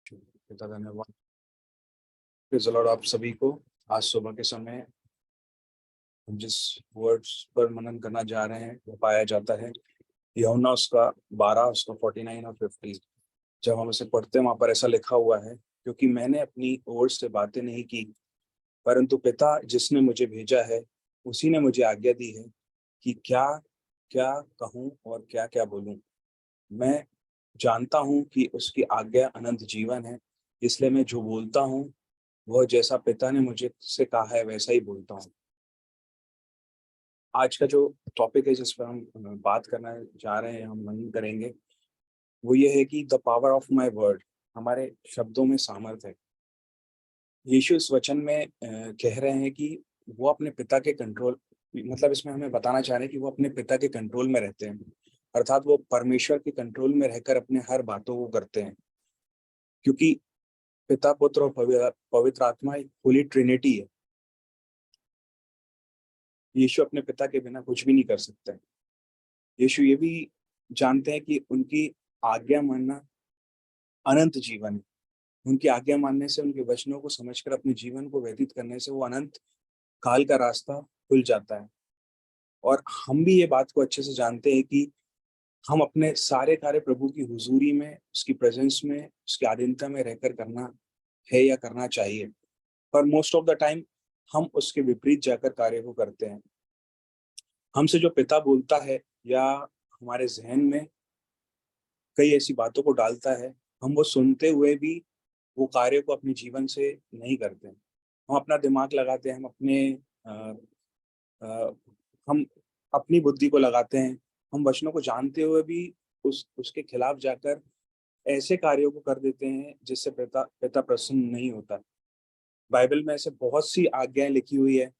पिता धन्यवाद। Praise the Lord आप सभी को। आज सुबह के समय हम जिस वर्ड्स पर मनन करना जा रहे हैं वो पाया जाता है यूहन्ना उसका 12 उसका 49 और 50। जब हम उसे पढ़ते हैं वहाँ पर ऐसा लिखा हुआ है, क्योंकि मैंने अपनी ओर से बातें नहीं की, परंतु पिता जिसने मुझे भेजा है उसी ने मुझे आज्ञा दी है कि क्या क्या कहूँ और क्या क्या बोलूँ। मैं जानता हूँ कि उसकी आज्ञा अनंत जीवन है, इसलिए मैं जो बोलता हूँ वह जैसा पिता ने मुझे से कहा है वैसा ही बोलता हूँ। आज का जो टॉपिक है जिस पर हम बात करना जा रहे हैं, हम मनन करेंगे, वो ये है कि the power of my word, हमारे शब्दों में सामर्थ है। यीशु इस वचन में कह रहे हैं कि वो अपने पिता के कंट्रोल, मतलब इसमें हमें बताना चाह रहे हैं कि वो अपने पिता के कंट्रोल में रहते हैं। अर्थात वो परमेश्वर के कंट्रोल में रहकर अपने हर बातों को करते हैं, क्योंकि पिता, पुत्र और पवित्र आत्मा एक होली ट्रिनिटी है। यीशु अपने पिता के बिना कुछ भी नहीं कर सकते। यीशु ये भी जानते हैं कि उनकी आज्ञा मानना अनंत जीवन है। उनकी आज्ञा मानने से, उनके वचनों को समझकर अपने जीवन को व्यतीत करने से वो अनंत काल का रास्ता खुल जाता है। और हम भी ये बात को अच्छे से जानते हैं कि हम अपने सारे कार्य प्रभु की हुजूरी में, उसकी प्रेजेंस में, उसकी आधीनता में रहकर करना है या करना चाहिए। पर मोस्ट ऑफ द टाइम हम उसके विपरीत जाकर कार्य को करते हैं। हमसे जो पिता बोलता है या हमारे ज़हन में कई ऐसी बातों को डालता है, हम वो सुनते हुए भी वो कार्य को अपने जीवन से नहीं करते हैं। हम अपना दिमाग लगाते हैं, अ अ, हम अपनी बुद्धि को लगाते हैं, हम वचनों को जानते हुए भी उसके खिलाफ जाकर ऐसे कार्यों को कर देते हैं जिससे पिता पिता प्रसन्न नहीं होता। बाइबल में ऐसे बहुत सी आज्ञाएँ लिखी हुई है,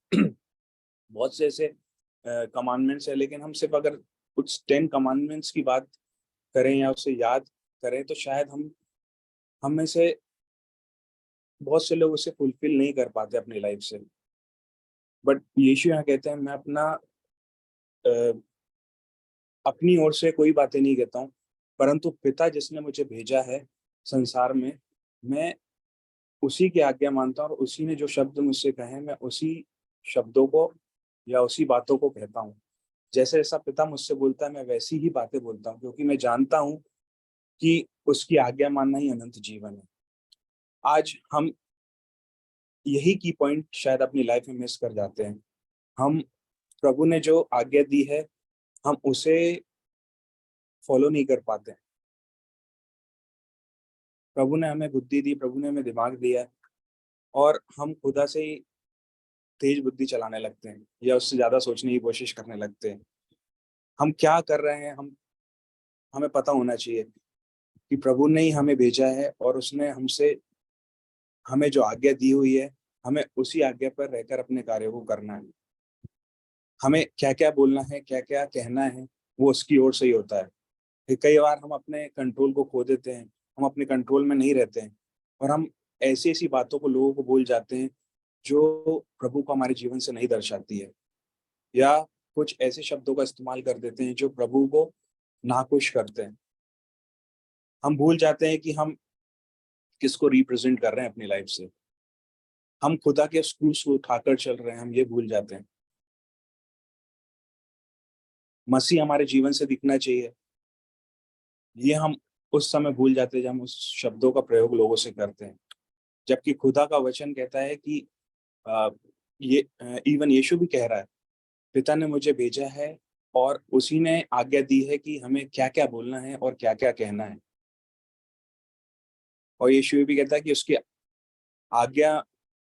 बहुत से ऐसे कमांडमेंट्स है, लेकिन हम सिर्फ़ अगर कुछ 10 कमांडमेंट्स की बात करें या उसे याद करें तो शायद हम में से बहुत से लोग उसे फुलफ़िल नहीं कर पाते अपनी लाइफ़ से। बट यीशु यहाँ कहते हैं, मैं अ, अपनी ओर से कोई बातें नहीं कहता हूँ, परंतु पिता जिसने मुझे भेजा है संसार में, मैं उसी की आज्ञा मानता हूँ और उसी ने जो शब्द मुझसे कहे हैं, मैं उसी शब्दों को या उसी बातों को कहता हूँ। जैसा-जैसा पिता मुझसे बोलता है, मैं वैसी ही बातें बोलता हूँ, क्योंकि मैं जानता हूँ कि उसकी आज्ञा मानना ही अनंत जीवन है। आज हम यही की पॉइंट शायद अपनी लाइफ में मिस कर जाते हैं। हम प्रभु ने जो आज्ञा दी है, हम उसे फॉलो नहीं कर पाते हैं। प्रभु ने हमें बुद्धि दी, प्रभु ने हमें दिमाग दिया है और हम खुदा से ही तेज बुद्धि चलाने लगते हैं या उससे ज़्यादा सोचने की कोशिश करने लगते हैं। हम क्या कर रहे हैं, हमें पता होना चाहिए कि प्रभु ने ही हमें भेजा है और उसने हमें जो आज्ञा दी हुई है, हमें उसी आज्ञा पर रहकर अपने कार्यों को करना है। हमें क्या-क्या बोलना है, क्या-क्या कहना है, वो उसकी ओर से ही होता है। फिर कई बार हम अपने कंट्रोल को खो देते हैं, हम अपने कंट्रोल में नहीं रहते हैं और हम ऐसी-ऐसी बातों को लोगों को बोल जाते हैं, जो प्रभु को हमारे जीवन से नहीं दर्शाती है, या कुछ ऐसे शब्दों का इस्तेमाल कर देते हैं, जो प्रभु को नाखुश करते हैं। हम भूल जाते हैं कि हम किसको रिप्रेज़ेंट कर रहे हैं अपनी लाइफ़ से। हम खुदा के उस क्रूस को उठाकर चल रहे हैं, हम ये भूल जाते हैं। मसीह हमारे जीवन से दिखना चाहिए, ये हम उस समय भूल जाते हैं जब हम उस शब्दों का प्रयोग लोगों से करते हैं। जबकि खुदा का वचन कहता है कि अ, इवन यीशु भी कह रहा है, पिता ने मुझे भेजा है और उसी ने आज्ञा दी है कि हमें क्या-क्या बोलना है और क्या-क्या कहना है। और यीशु ये भी कहता है कि उसकी आज्ञा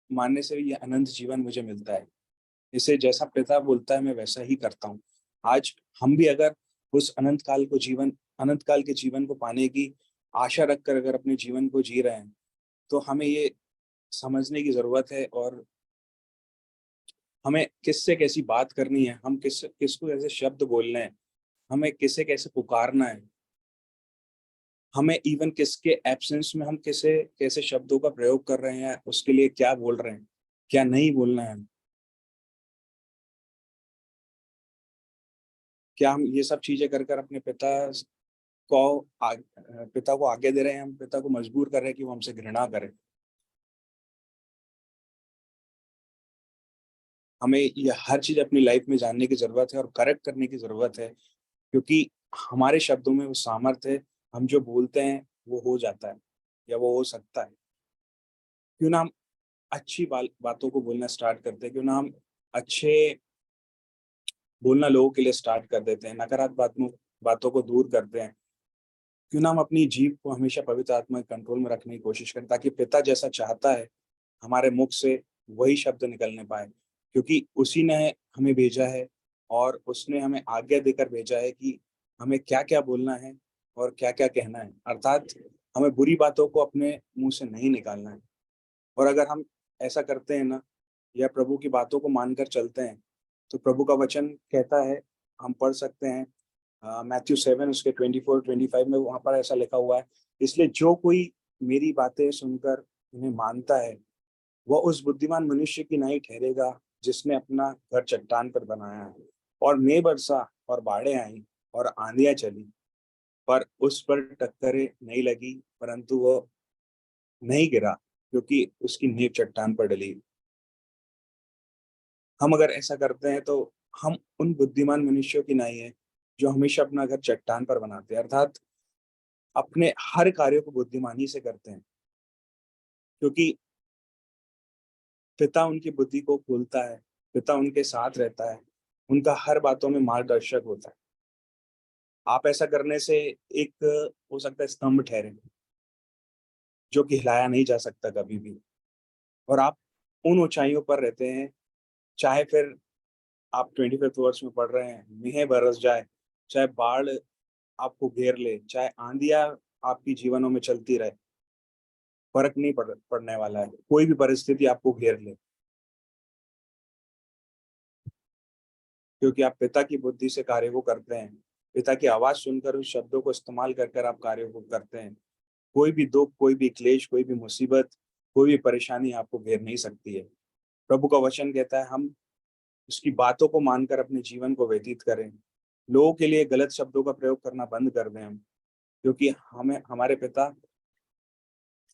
मानने से ये अनंत जीवन मुझे मिलता है। इसे जैसा पिता बोलता है मैं वैसा ही करता हूँ। आज हम भी अगर उस अनंत काल के जीवन को पाने की आशा रखकर अगर अपने जीवन को जी रहे हैं, तो हमें ये समझने की ज़रूरत है और हमें किससे कैसी बात करनी है, हम किसको कैसे शब्द बोलने हैं, हमें किसे कैसे पुकारना है, हमें इवन किसके एब्सेंस में हम किसे कैसे शब्दों का प्रयोग कर रहे हैं, उसके लिए क्या बोल रहे हैं, क्या नहीं बोलना है। क्या हम ये सब चीज़ें कर कर अपने पिता पिता को आज्ञा दे रहे हैं, हम पिता को मजबूर कर रहे हैं कि वो हमसे घृणा करे। हमें ये हर चीज अपनी लाइफ में जानने की जरूरत है और करेक्ट करने की जरूरत है, क्योंकि हमारे शब्दों में वो सामर्थ्य है। हम जो बोलते हैं वो हो जाता है या वो हो सकता है। क्यों ना हम अच्छी बातों को बोलना स्टार्ट करते हैं, क्यों ना हम अच्छे बोलना लोगों के लिए स्टार्ट कर देते हैं, नकारात्मक बातों को दूर करते हैं। क्यों ना हम अपनी जीभ को हमेशा पवित्र आत्मा के कंट्रोल में रखने की कोशिश करें, ताकि पिता जैसा चाहता है हमारे मुख से वही शब्द निकलने पाए, क्योंकि उसी ने हमें भेजा है और उसने हमें आज्ञा देकर भेजा है कि हमें क्या-क्या बोलना है और क्या-क्या कहना है। अर्थात हमें बुरी बातों को अपने मुँह से नहीं निकालना है। और अगर हम ऐसा करते हैं ना, या प्रभु की बातों को मानकर चलते हैं, तो प्रभु का वचन कहता है, हम पढ़ सकते हैं मैथ्यू 7 उसके 24-25 में, वहाँ पर ऐसा लिखा हुआ है, इसलिए जो कोई मेरी बातें सुनकर उन्हें मानता है, वह उस बुद्धिमान मनुष्य की नहीं ठहरेगा जिसने अपना घर चट्टान पर बनाया है। और मेघ बरसा और बाढ़ें आई और आंधियां चली, पर उस पर टक्करें नहीं लगी, परंतु वो नहीं गिरा, क्योंकि उसकी नींव चट्टान पर डली। हम अगर ऐसा करते हैं तो हम उन बुद्धिमान मनुष्यों की नहीं है जो हमेशा अपना घर चट्टान पर बनाते हैं, अर्थात अपने हर कार्य को बुद्धिमानी से करते हैं, क्योंकि पिता उनकी बुद्धि को खोलता है, पिता उनके साथ रहता है, उनका हर बातों में मार्गदर्शक होता है। आप ऐसा करने से एक हो सकता है स्तंभ ठहरे, जो कि हिलाया नहीं जा सकता कभी भी, और आप उन ऊंचाइयों पर रहते हैं, चाहे फिर आप 25th वर्ष में पढ़ रहे हैं, मेंह बरस जाए, चाहे बाढ़ आपको घेर ले, चाहे आंधियाँ आपके जीवनों में चलती रहे, फ़र्क नहीं पड़ने वाला है। कोई भी परिस्थिति आपको घेर ले, क्योंकि आप पिता की बुद्धि से कार्य को करते हैं। पिता की आवाज़ सुनकर उस शब्दों को इस्तेमाल कर कर आप कार्य को करते हैं। कोई भी दुःख, कोई भी क्लेश, कोई भी मुसीबत, कोई भी परेशानी आपको घेर नहीं सकती है। प्रभु का वचन कहता है हम उसकी बातों को मानकर अपने जीवन को व्यतीत करें। लोगों के लिए गलत शब्दों का प्रयोग करना बंद कर दें हम, क्योंकि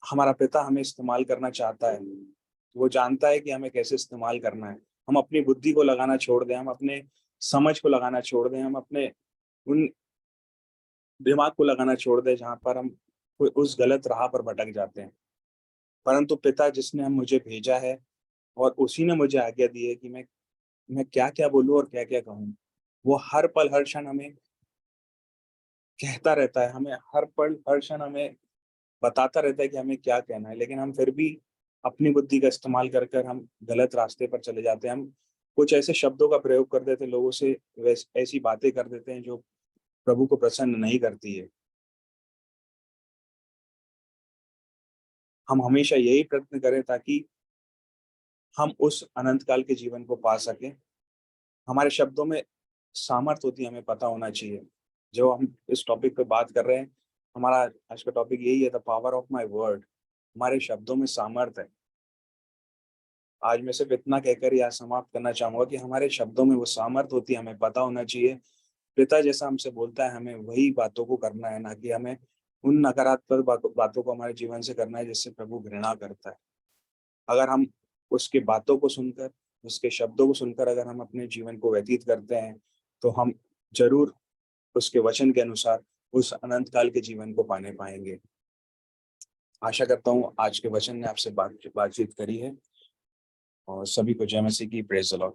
हमारा पिता हमें इस्तेमाल करना चाहता है। वो जानता है कि हमें कैसे इस्तेमाल करना है। हम अपनी बुद्धि को लगाना छोड़ दें, हम अपने समझ को लगाना छोड़ दें, हम अपने उन दिमाग को लगाना छोड़ दें जहाँ पर हम कोई उस गलत राह पर भटक जाते हैं। परंतु पिता जिसने हम मुझे भेजा है और उसी ने मुझे आज्ञा दी है कि मैं क्या-क्या बोलूँ और क्या-क्या कहूँ। वो हर पल, हर क्षण हमें कहता रहता है, हमें हर पल, हर क्षण हमें बताता रहता है कि हमें क्या कहना है, लेकिन हम फिर भी अपनी बुद्धि का इस्तेमाल कर कर हम गलत रास्ते पर चले जाते हैं। हम कुछ ऐसे शब्दों का प्रयोग कर देते हैं, लोगों से ऐसी बातें कर देते हैं जो प्रभु को प्रसन्न नहीं करती है। हम हमेशा यही प्रयत्न करें ताकि हम उस अनंत काल के जीवन को पा सकें। हमारे शब्दों में सामर्थ होती है, हमें पता होना चाहिए। जो हम इस टॉपिक पे बात कर रहे हैं, हमारा आज का टॉपिक यही है, the power of my word. हमारे शब्दों में सामर्थ है। आज मैं सिर्फ इतना कहकर यहाँ समाप्त करना चाहूँगा कि हमारे शब्दों में वो सामर्थ होती है, हमें पता होना चाहिए। पिता जैसा हमसे बोलता है, हमें वही बातों को करना है, ना कि हमें उन नकारात्मक बातों को हमारे जीवन से करना है जिससे प्रभु घृणा करता है। अगर हम उसकी बातों को सुनकर, उसके शब्दों को सुनकर अगर हम अपने जीवन को व्यतीत करते हैं, तो हम ज़रूर उसके वचन के अनुसार उस अनंत काल के जीवन को पाने पाएँगे। आशा करता हूँ आज के वचन ने आपसे बातचीत करी है, और सभी को जय मसीह की, प्रेज़ द लॉर्ड।